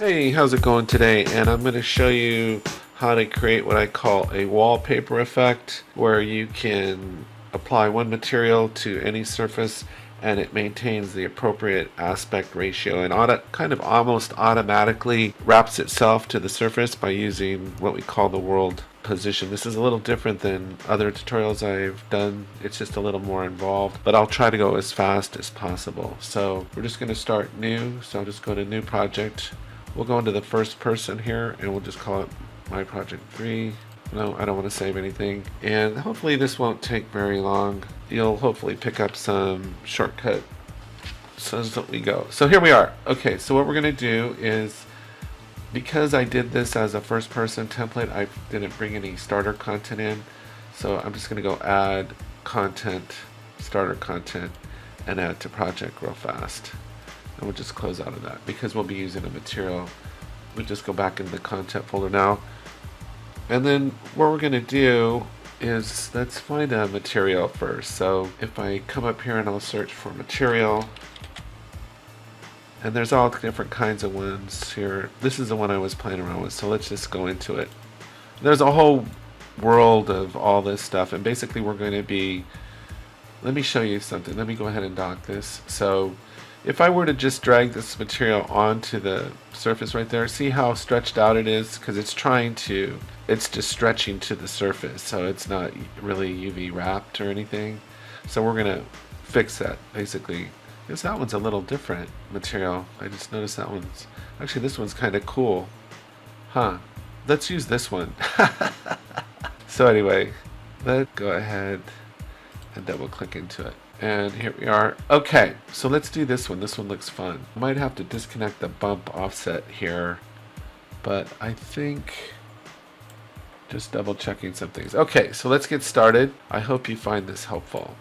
Hey, how's it going today? And I'm going to show you how to create what I call a wallpaper effect, where you can apply one material to any surface and it maintains the appropriate aspect ratio and kind of almost automatically wraps itself to the surface by using what we call the world position. This is a little different than other tutorials I've done. It's just a little more involved, but I'll try to go as fast as possible. So we're just going to start new. So I'll just go to new project. We'll go into the first person here and we'll just call it my project 3. No, I don't want to save anything. And hopefully this won't take very long. You'll hopefully pick up some shortcut so that we go. So here we are. Okay, so what we're going to do is, because I did this as a first person template, I didn't bring any starter content in. So I'm just going to go add content, starter content, and add to project real fast. And we'll just close out of that because we'll be using a material. We'll just go back into the content folder now. And then what we're going to do is, let's find a material first. So if I come up here and I'll search for material, and there's all different kinds of ones here. This is the one I was playing around with, so let's just go into it. There's a whole world of all this stuff, and basically we're going to be, let me show you something. Let me go ahead and dock this. So if I were to just drag this material onto the surface right there, see how stretched out it is? Because it's just stretching to the surface, so it's not really UV wrapped or anything. So we're going to fix that, basically. Because that one's a little different material. I just noticed that one's, actually this one's kind of cool. Huh. Let's use this one. So anyway, let's go ahead and double click into it. And here we are. Okay, so let's do this one. This one looks fun. I might have to disconnect the bump offset here, but I think just double checking some things. Okay, so let's get started. I hope you find this helpful.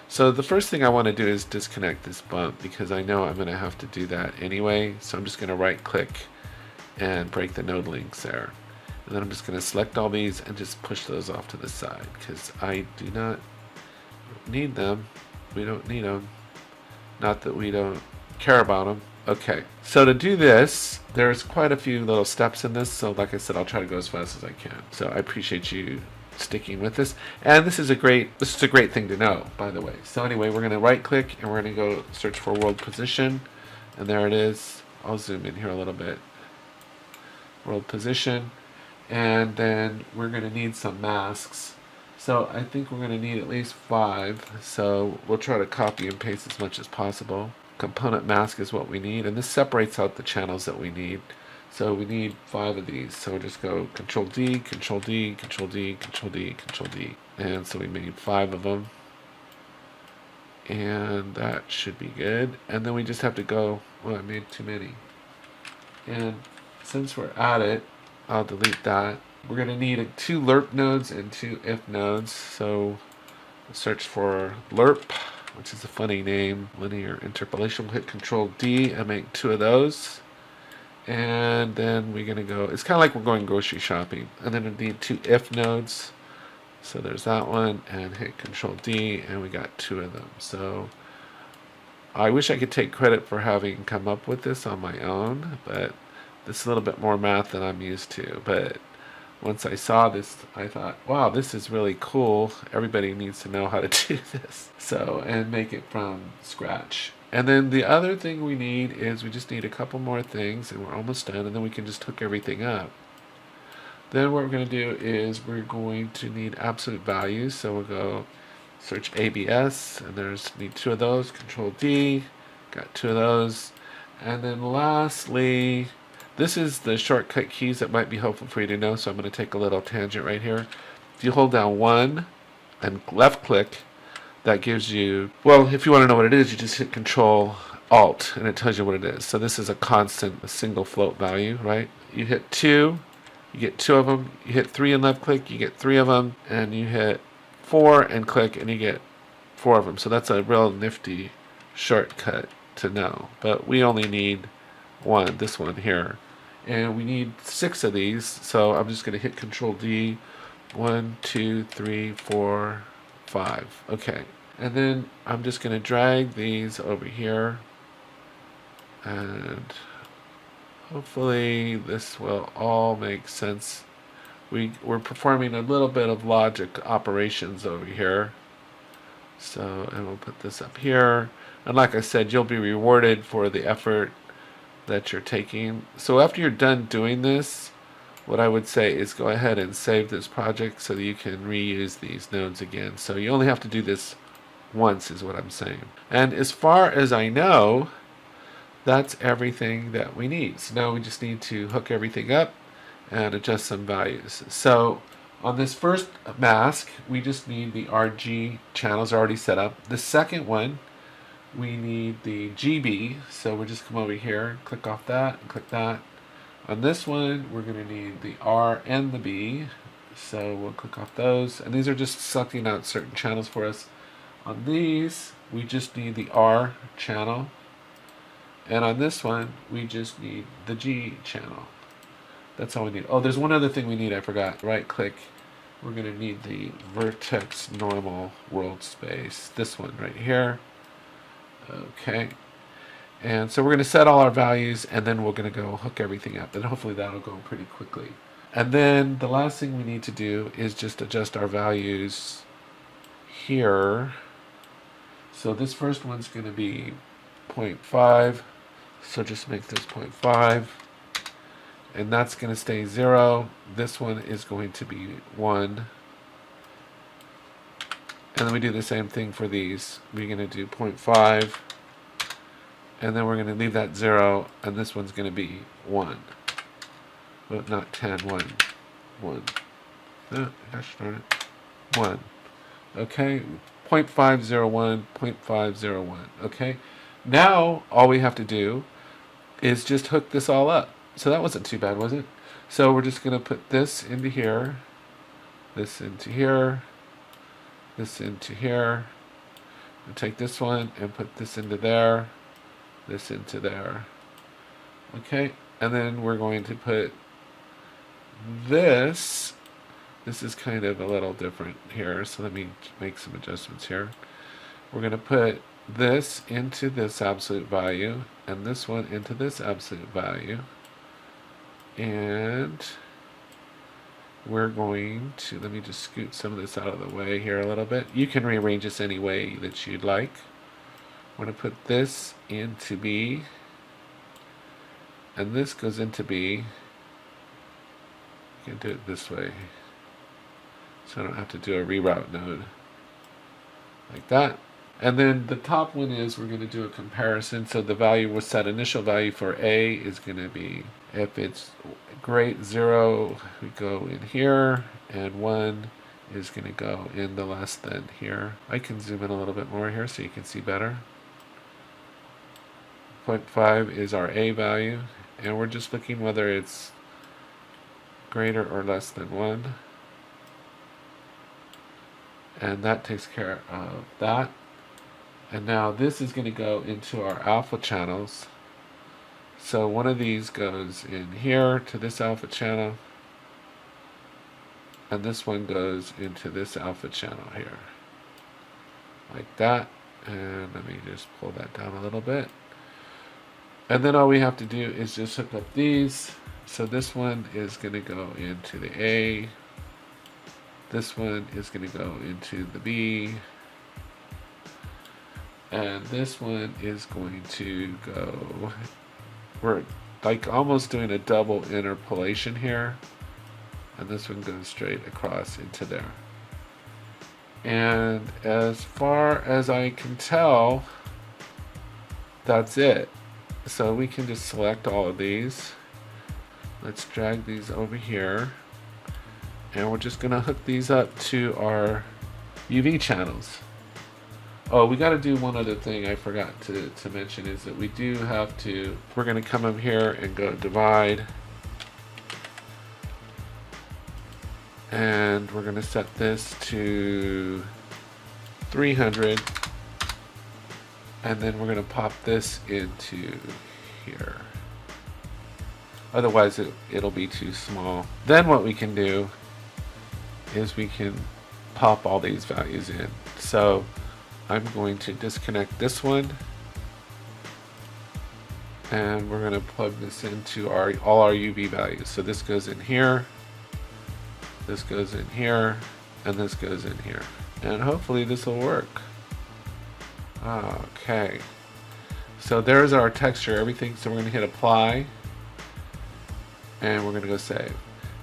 So the first thing I want to do is disconnect this bump because I know I'm going to have to do that anyway. So I'm just going to right click and break the node links there. And then I'm just going to select all these and just push those off to the side because I do not need them. We don't need them. Not that we don't care about them. Okay, so to do this, there's quite a few little steps in this. So like I said, I'll try to go as fast as I can. So I appreciate you sticking with this. And this is a great thing to know, by the way. So anyway, we're going to right click and we're going to go search for world position. And there it is. I'll zoom in here a little bit. World position. And then we're going to need some masks. So I think we're going to need at least 5. So we'll try to copy and paste as much as possible. Component mask is what we need, and this separates out the channels that we need. So we need 5 of these. So we'll just go Control D, Control D, Control D, Control D, Control D. And so we made 5 of them. And that should be good. And then we just have to go, well, I made too many. And since we're at it, I'll delete that. We're going to need 2 lerp nodes and 2 if nodes. So we'll search for lerp, which is a funny name, linear interpolation. We'll hit Control D and make 2 of those. And then we're going to go, it's kind of like we're going grocery shopping. And then we need 2 if nodes. So there's that one, and hit Control D, and we got 2 of them. So I wish I could take credit for having come up with this on my own, but this is a little bit more math than I'm used to. But once I saw this, I thought, wow, this is really cool. Everybody needs to know how to do this. So, and make it from scratch. And then the other thing we need is we just need a couple more things, and we're almost done, and then we can just hook everything up. Then what we're going to do is we're going to need absolute values. So we'll go search ABS, and need 2 of those. Control D, got 2 of those. And then lastly, this is the shortcut keys that might be helpful for you to know, so I'm going to take a little tangent right here. If you hold down 1 and left click, that gives you, well, if you want to know what it is, you just hit Control Alt and it tells you what it is. So this is a constant, a single float value, right? You hit 2, you get 2 of them. You hit 3 and left click, you get 3 of them. And you hit 4 and click and you get 4 of them. So that's a real nifty shortcut to know. But we only need 1, this one here. And we need 6 of these, so I'm just going to hit Control D. 1, 2, 3, 4, 5. Okay, and then I'm just going to drag these over here, and Hopefully this will all make sense. We're performing a little bit of logic operations over here. So, and we'll put this up here. And like I said, you'll be rewarded for the effort that you're taking. So after you're done doing this, what I would say is go ahead and save this project so that you can reuse these nodes again. So you only have to do this once is what I'm saying. And as far as I know, that's everything that we need. So now we just need to hook everything up and adjust some values. So on this first mask, we just need the RG channels already set up. The second one, we need the GB. So we'll just come over here, click off that, and click that. On this one, we're going to need the R and the B. So we'll click off those. And these are just selecting out certain channels for us. On these, we just need the R channel. And on this one, we just need the G channel. That's all we need. Oh, there's one other thing we need, I forgot. Right click. We're going to need the vertex normal world space. This one right here. Okay. And so we're going to set all our values, and then we're going to go hook everything up. And hopefully that'll go pretty quickly. And then the last thing we need to do is just adjust our values here. So this first one's going to be 0.5. So just make this 0.5. And that's going to stay 0. This one is going to be 1. And then we do the same thing for these. We're going to do 0.5. And then we're going to leave that 0. And this one's going to be 1. Well, not 10, 1. 1. Gosh darn it. 1. Okay. 0.501, 0.501. Okay. Now, all we have to do is just hook this all up. So that wasn't too bad, was it? So we're just going to put this into here, this into here, this into here, and take this one and put this into there, this into there. Okay, and then we're going to put this is kind of a little different here, so let me make some adjustments here. We're going to put this into this absolute value, and this one into this absolute value. And we're going to, let me just scoot some of this out of the way here a little bit. You can rearrange this any way that you'd like. We're going to put this into B, and this goes into B. You can do it this way, so I don't have to do a reroute node like that. And then the top one is we're going to do a comparison. So the value was set, initial value for A is going to be, if it's great 0, we go in here, and 1 is going to go in the less than here. I can zoom in a little bit more here so you can see better. 0.5 is our A value, and we're just looking whether it's greater or less than 1. And that takes care of that. And now this is going to go into our alpha channels. So one of these goes in here to this alpha channel, and this one goes into this alpha channel here, like that. And let me just pull that down a little bit. And then all we have to do is just hook up these. So this one is going to go into the A. This one is going to go into the B. And this one is going to go, we're like almost doing a double interpolation here. And this one goes straight across into there. And as far as I can tell, that's it. So we can just select all of these. Let's drag these over here. And we're just going to hook these up to our UV channels. Oh, we got to do one other thing I forgot to mention is that we do have to, we're going to come up here and go divide. And we're going to set this to 300. And then we're going to pop this into here. Otherwise it'll be too small. Then what we can do is we can pop all these values in. So I'm going to disconnect this one, And we're going to plug this into all our UV values. So this goes in here, this goes in here, and this goes in here. And hopefully this will work. Okay. So there's our texture, everything. So we're going to hit apply. And we're going to go save.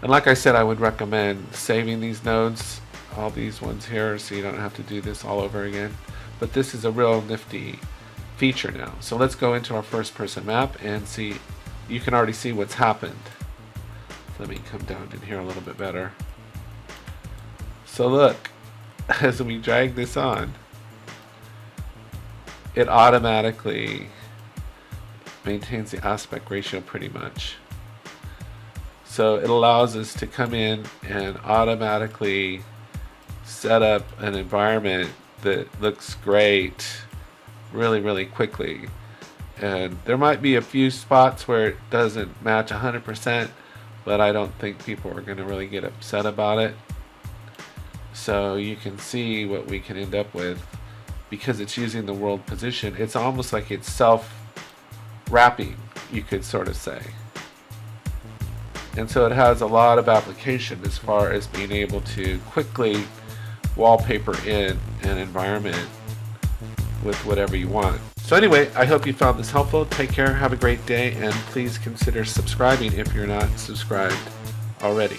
And like I said, I would recommend saving these nodes, all these ones here, so you don't have to do this all over again. But this is a real nifty feature now. So let's go into our first person map and see. You can already see what's happened. Let me come down in here a little bit better. So look, as we drag this on, it automatically maintains the aspect ratio pretty much. So it allows us to come in and automatically set up an environment that looks great really quickly. And there might be a few spots where it doesn't match 100%, but I don't think people are going to really get upset about it. So you can see what we can end up with because it's using the world position. It's almost like it's self-wrapping, you could sort of say. And so it has a lot of application as far as being able to quickly wallpaper in an environment with whatever you want. So anyway, I hope you found this helpful. Take care, have a great day, and please consider subscribing if you're not subscribed already.